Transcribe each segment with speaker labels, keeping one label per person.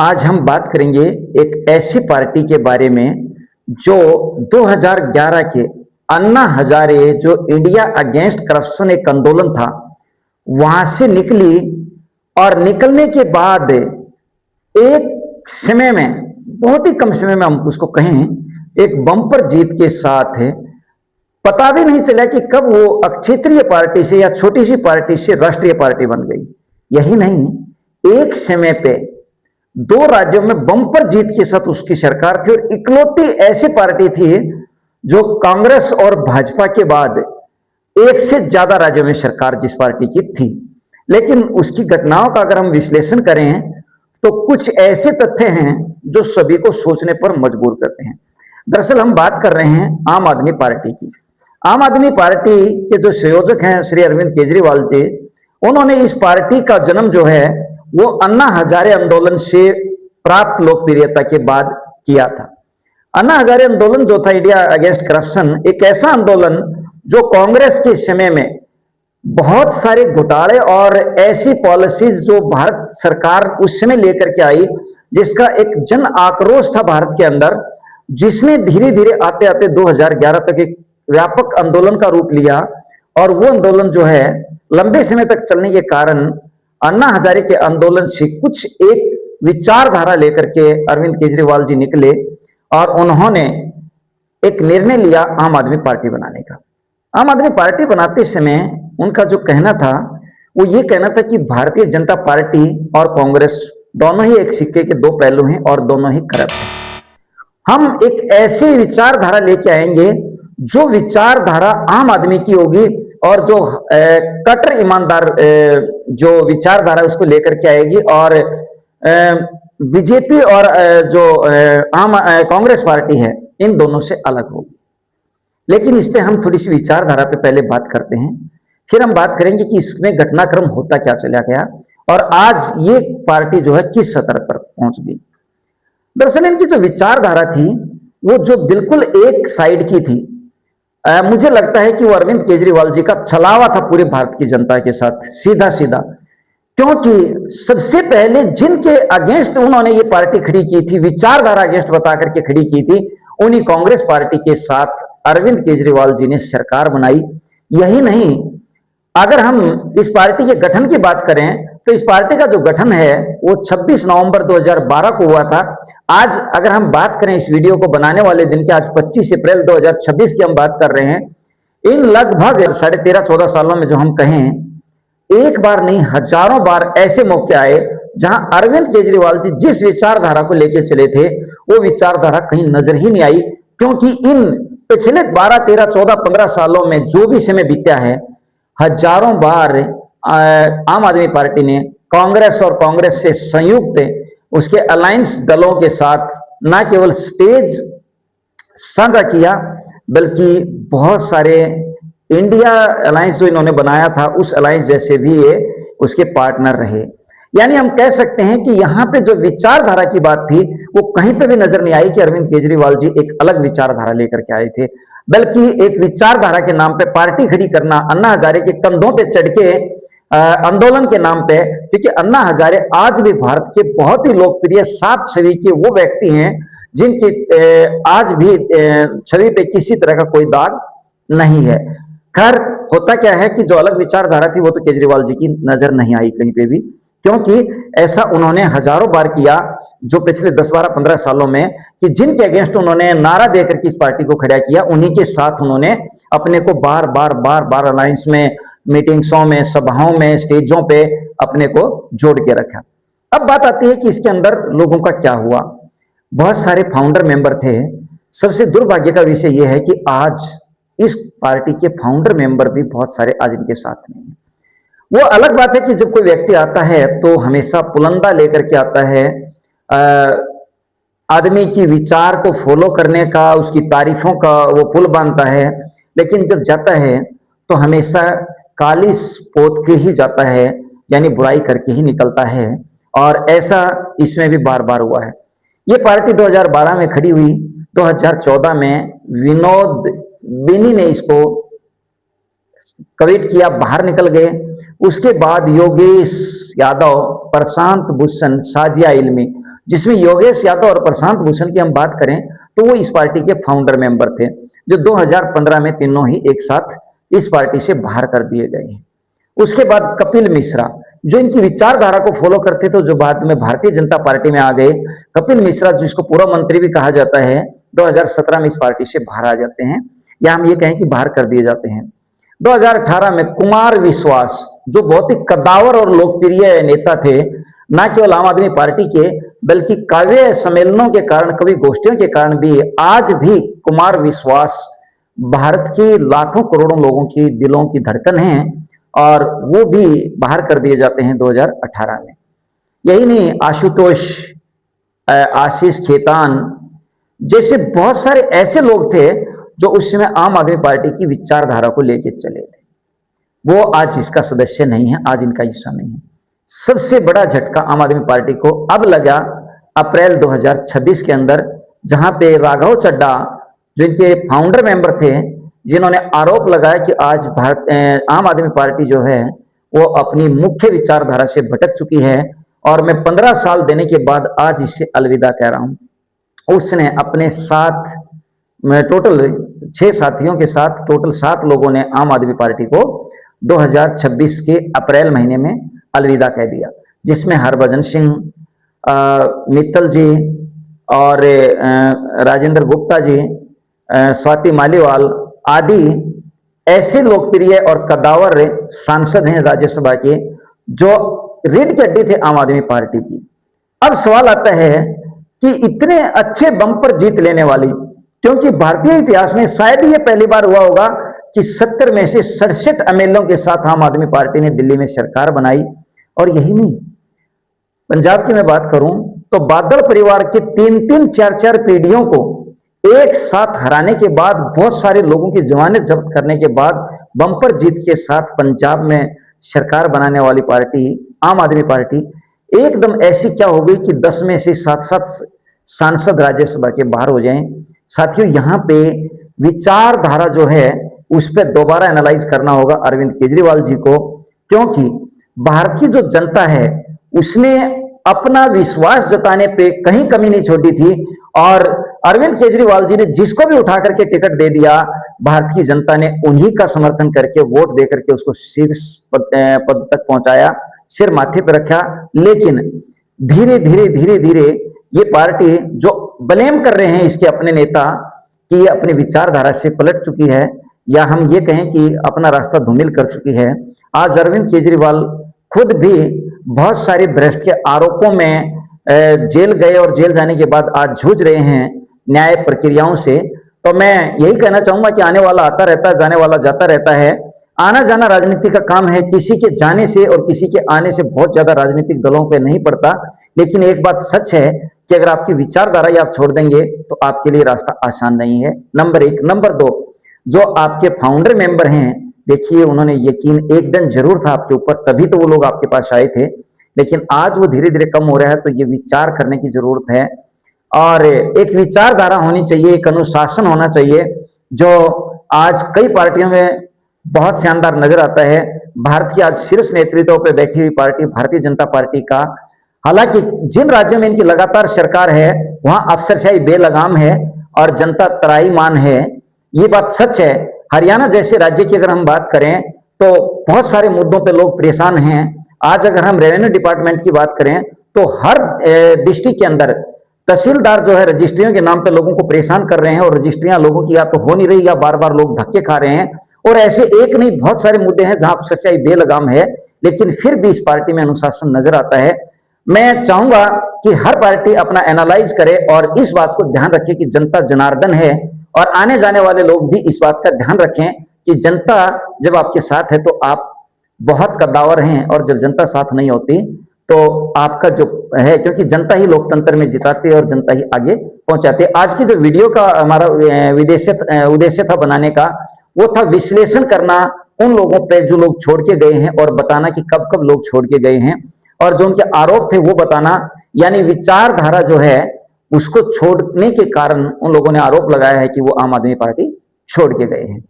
Speaker 1: आज हम बात करेंगे एक ऐसी पार्टी के बारे में जो 2011 के अन्ना हजारे जो इंडिया अगेंस्ट करप्शन एक आंदोलन था वहां से निकली और निकलने के बाद एक समय में बहुत ही कम समय में हम उसको कहें एक बम्पर जीत के साथ पता भी नहीं चला कि कब वो क्षेत्रीय पार्टी से या छोटी सी पार्टी से राष्ट्रीय पार्टी बन गई। यही नहीं, एक समय पे 2 राज्यों में बम्पर जीत के साथ उसकी सरकार थी और इकलौती ऐसी पार्टी थी जो कांग्रेस और भाजपा के बाद एक से ज्यादा राज्यों में सरकार जिस पार्टी की थी। लेकिन उसकी घटनाओं का अगर हम विश्लेषण करें तो कुछ ऐसे तथ्य हैं जो सभी को सोचने पर मजबूर करते हैं। दरअसल हम बात कर रहे हैं आम आदमी पार्टी की। आम आदमी पार्टी के जो संयोजक हैं श्री अरविंद केजरीवाल जी, उन्होंने इस पार्टी का जन्म जो है वो अन्ना हजारे आंदोलन से प्राप्त लोकप्रियता के बाद किया था। अन्ना हजारे आंदोलन जो था इंडिया अगेंस्ट करप्शन, एक ऐसा आंदोलन जो कांग्रेस के समय में बहुत सारे घोटाले और ऐसी पॉलिसीज जो भारत सरकार उस समय लेकर के आई जिसका एक जन आक्रोश था भारत के अंदर, जिसने धीरे धीरे आते आते 2011 तक एक व्यापक आंदोलन का रूप लिया। और वो आंदोलन जो है लंबे समय तक चलने के कारण अन्ना हजारे के आंदोलन से कुछ एक विचारधारा लेकर के अरविंद केजरीवाल जी निकले और उन्होंने एक निर्णय लिया आम आदमी पार्टी बनाने का। आम आदमी पार्टी बनाते समय उनका जो कहना था वो ये कहना था कि भारतीय जनता पार्टी और कांग्रेस दोनों ही एक सिक्के के 2 पहलू हैं और दोनों ही करप्ट हैं। हम एक ऐसी विचारधारा लेके आएंगे जो विचारधारा आम आदमी की होगी और जो कट्टर ईमानदार जो विचारधारा उसको लेकर के आएगी और बीजेपी और जो कांग्रेस पार्टी है इन दोनों से अलग होगी। लेकिन इस पे हम थोड़ी सी विचारधारा पे पहले बात करते हैं, फिर हम बात करेंगे कि इसमें घटनाक्रम होता क्या चला गया और आज ये पार्टी जो है किस सतर पर पहुंच गई। दरअसल इनकी जो विचारधारा थी वो जो बिल्कुल एक साइड की थी। मुझे लगता है कि वो अरविंद केजरीवाल जी का छलावा था पूरे भारत की जनता के साथ सीधा सीधा, क्योंकि सबसे पहले जिनके अगेंस्ट उन्होंने ये पार्टी खड़ी की थी, विचारधारा अगेंस्ट बता करके खड़ी की थी, उन्हीं कांग्रेस पार्टी के साथ अरविंद केजरीवाल जी ने सरकार बनाई। यही नहीं, अगर हम इस पार्टी के गठन की बात करें तो इस पार्टी का जो गठन है वो 26 नवंबर 2012 को हुआ था। आज अगर हम बात करें इस वीडियो को बनाने वाले दिन की, आज 25 अप्रैल 2026 की हम बात कर रहे हैं। इन लगभग 13.5-14 सालों में जो हम कहें एक बार नहीं हजारों बार ऐसे मौके आए जहां अरविंद केजरीवाल जी जिस विचारधारा को लेकर चले थे वो विचारधारा कहीं नजर ही नहीं आई, क्योंकि इन पिछले 12, 13, 14, 15 सालों में जो भी समय बीता है हजारों बार आम आदमी पार्टी ने कांग्रेस और कांग्रेस से संयुक्त उसके अलायंस दलों के साथ न केवल स्टेज साझा किया बल्कि बहुत सारे इंडिया अलायंस जो इन्होंने बनाया था उस अलायंस जैसे भी ये उसके पार्टनर रहे। यानी हम कह सकते हैं कि यहाँ पे जो विचारधारा की बात थी वो कहीं पे भी नजर नहीं आई कि अरविंद केजरीवाल जी एक अलग विचारधारा लेकर के आए थे, बल्कि एक विचारधारा के नाम पे पार्टी खड़ी करना, अन्ना हजारे के कंधों पे चढ़ के आंदोलन के नाम पे, क्योंकि अन्ना हजारे आज भी भारत के बहुत ही लोकप्रिय साफ छवि के वो व्यक्ति हैं जिनकी आज भी छवि पे किसी तरह का कोई दाग नहीं है। खैर होता क्या है कि जो अलग विचारधारा थी वो तो केजरीवाल जी की नजर नहीं आई कहीं पे भी, क्योंकि ऐसा उन्होंने हजारों बार किया जो पिछले 10, 12, 15 सालों में कि जिनके अगेंस्ट उन्होंने नारा देकर के इस पार्टी को खड़ा किया उन्हीं के साथ उन्होंने अपने को बार बार अलायंस में, मीटिंग्सों में, सभाओं में, स्टेजों पे अपने को जोड़ के रखा। अब बात आती है कि इसके अंदर लोगों का क्या हुआ। बहुत सारे फाउंडर मेंबर थे। सबसे दुर्भाग्य का विषय यह है कि आज इस पार्टी के फाउंडर मेंबर भी बहुत सारे आज इनके साथ नहीं है। वो अलग बात है कि जब कोई व्यक्ति आता है तो हमेशा पुलंदा लेकर के आता है, आदमी की विचार को फॉलो करने का, उसकी तारीफों का वो पुल बांधता है, लेकिन जब जाता है तो हमेशा काली पोत के ही जाता है, यानी बुराई करके ही निकलता है। और ऐसा इसमें भी बार बार हुआ है। ये पार्टी 2012 में खड़ी हुई, 2014 में विनोद बिनी ने इसको कविट किया, बाहर निकल गए। उसके बाद योगेश यादव, प्रशांत भूषण, साजिया इल्मी, जिसमें योगेश यादव और प्रशांत भूषण की हम बात करें तो वो इस पार्टी के फाउंडर मेंबर थे, जो 2015 में तीनों ही एक साथ इस पार्टी से बाहर कर दिए गए हैं। उसके बाद कपिल मिश्रा, जो इनकी विचारधारा को फॉलो करते थे, जो बाद में भारतीय जनता पार्टी में आ गए। कपिल मिश्रा, जिसको पूर्व मंत्री भी कहा जाता है, 2017 में इस पार्टी से बाहर आ जाते हैं, या हम ये कहें कि बाहर कर दिए जाते हैं। 2018 में कुमार विश्वास, जो बहुत ही कद्दावर और लोकप्रिय नेता थे, न केवल आम आदमी पार्टी के बल्कि काव्य सम्मेलनों के कारण, कवि गोष्ठियों के कारण भी आज भी कुमार विश्वास भारत के लाखों करोड़ों लोगों की दिलों की धड़कन है, और वो भी बाहर कर दिए जाते हैं 2018 में। यही नहीं, आशुतोष, आशीष खेतान जैसे बहुत सारे ऐसे लोग थे जो उस समय आम आदमी पार्टी की विचारधारा को लेकर चले थे, वो आज इसका सदस्य नहीं है, आज इनका हिस्सा नहीं है। सबसे बड़ा झटका आम आदमी पार्टी को अब लगा अप्रैल 2026 के अंदर, जहां पे राघव चड्ढा, जो इनके फाउंडर मेंबर थे, जिन्होंने आरोप लगाया कि आज आम आदमी पार्टी जो है वो अपनी मुख्य विचारधारा से भटक चुकी है, और मैं 15 साल देने के बाद आज इससे अलविदा कह रहा हूं। उसने अपने साथ में टोटल 6 साथियों के साथ टोटल 7 लोगों ने आम आदमी पार्टी को 2026 के अप्रैल महीने में अलविदा कह दिया, जिसमें हरभजन सिंह, मित्तल जी और राजेंद्र गुप्ता जी, स्वाति मालीवाल आदि ऐसे लोकप्रिय और कद्दावर सांसद हैं राज्यसभा के, जो रीढ़ की हड्डी थे आम आदमी पार्टी की। अब सवाल आता है कि इतने अच्छे बम्पर जीत लेने वाली, क्योंकि भारतीय इतिहास में शायद ये पहली बार हुआ होगा कि 70 में से 67 एमएलए के साथ आम आदमी पार्टी ने दिल्ली में सरकार बनाई। और यही नहीं, पंजाब की मैं बात करूं तो बादल परिवार के 3-3, 4-4 पीढ़ियों को एक साथ हराने के बाद, बहुत सारे लोगों की जमानत जब्त करने के बाद, बम्पर जीत के साथ पंजाब में सरकार बनाने वाली पार्टी आम आदमी पार्टी एकदम ऐसी क्या हो गई कि 10 में से 7-7 सांसद राज्यसभा के बाहर हो जाएं। साथियों, यहाँ पे विचारधारा जो है उस पर दोबारा एनालाइज करना होगा अरविंद केजरीवाल जी को, क्योंकि भारत की जो जनता है उसने अपना विश्वास जताने पे कहीं कमी नहीं छोड़ी थी, और अरविंद केजरीवाल जी ने जिसको भी उठा करके टिकट दे दिया, भारत की जनता ने उन्हीं का समर्थन करके, वोट दे करके उसको शीर्ष पद तक पहुंचाया, सिर माथे पर रखा। लेकिन धीरे धीरे ये पार्टी, जो ब्लेम कर रहे हैं इसके अपने नेता कि ये अपनी विचारधारा से पलट चुकी है, या हम ये कहें कि अपना रास्ता धूमिल कर चुकी है। आज अरविंद केजरीवाल खुद भी बहुत सारे भ्रष्ट के आरोपों में जेल गए, और जेल जाने के बाद आज जूझ रहे हैं न्याय प्रक्रियाओं से। तो मैं यही कहना चाहूंगा कि आने वाला आता रहता है, जाने वाला जाता रहता है। आना जाना राजनीति का काम है, किसी के जाने से और किसी के आने से बहुत ज्यादा राजनीतिक दलों पे नहीं पड़ता। लेकिन एक बात सच है कि अगर आपकी विचारधारा ही आप छोड़ देंगे तो आपके लिए रास्ता आसान नहीं है, नंबर 1। नंबर 2, जो आपके फाउंडर मेंबर हैं, देखिए उन्होंने यकीन एक दिन जरूर था आपके ऊपर, तभी तो वो लोग आपके पास आए थे। लेकिन आज वो धीरे धीरे कम हो रहा है, तो ये विचार करने की जरूरत है, और एक विचारधारा होनी चाहिए, एक अनुशासन होना चाहिए, जो आज कई पार्टियों में बहुत शानदार नजर आता है। भारत की आज शीर्ष नेतृत्व पे बैठी हुई पार्टी भारतीय जनता पार्टी का, हालांकि जिन राज्यों में इनकी लगातार सरकार है वहां अफसरशाही बेलगाम है और जनता त्राईमान है, ये बात सच है। हरियाणा जैसे राज्य की अगर हम बात करें तो बहुत सारे मुद्दों पे लोग परेशान हैं। आज अगर हम रेवेन्यू डिपार्टमेंट की बात करें तो हर डिस्ट्रिक्ट के अंदर तहसीलदार जो है रजिस्ट्रियों के नाम पे लोगों को परेशान कर रहे हैं, और रजिस्ट्रियां लोगों की या तो हो नहीं रही या बार बार लोग धक्के खा रहे हैं। और ऐसे एक नहीं बहुत सारे मुद्दे हैं जहां सच्चाई बेलगाम है, लेकिन फिर भी इस पार्टी में अनुशासन नजर आता है। मैं चाहूंगा कि हर पार्टी अपना एनालाइज करे और इस बात को ध्यान रखे कि जनता जनार्दन है, और आने जाने वाले लोग भी इस बात का ध्यान रखें कि जनता जब आपके साथ है तो आप बहुत कद्दावर हैं, और जब जनता साथ नहीं होती तो आपका जो है, क्योंकि जनता ही लोकतंत्र में जिताती है और जनता ही आगे पहुंचाती है। आज की जो वीडियो का हमारा उद्देश्य था बनाने का, वो था विश्लेषण करना उन लोगों पे जो लोग छोड़ के गए हैं, और बताना कि कब कब लोग छोड़ के गए हैं, और जो उनके आरोप थे वो बताना, यानी विचारधारा जो है उसको छोड़ने के कारण उन लोगों ने आरोप लगाया है कि वो आम आदमी पार्टी छोड़ के गए हैं।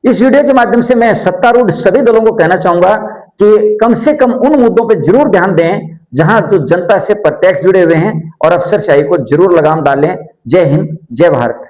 Speaker 1: इस वीडियो के माध्यम से मैं सत्तारूढ़ सभी दलों को कहना चाहूंगा कि कम से कम उन मुद्दों पर जरूर ध्यान दें जहां जो जनता से प्रत्यक्ष जुड़े हुए हैं और अफसरशाही को जरूर लगाम डालें। जय हिंद, जय भारत।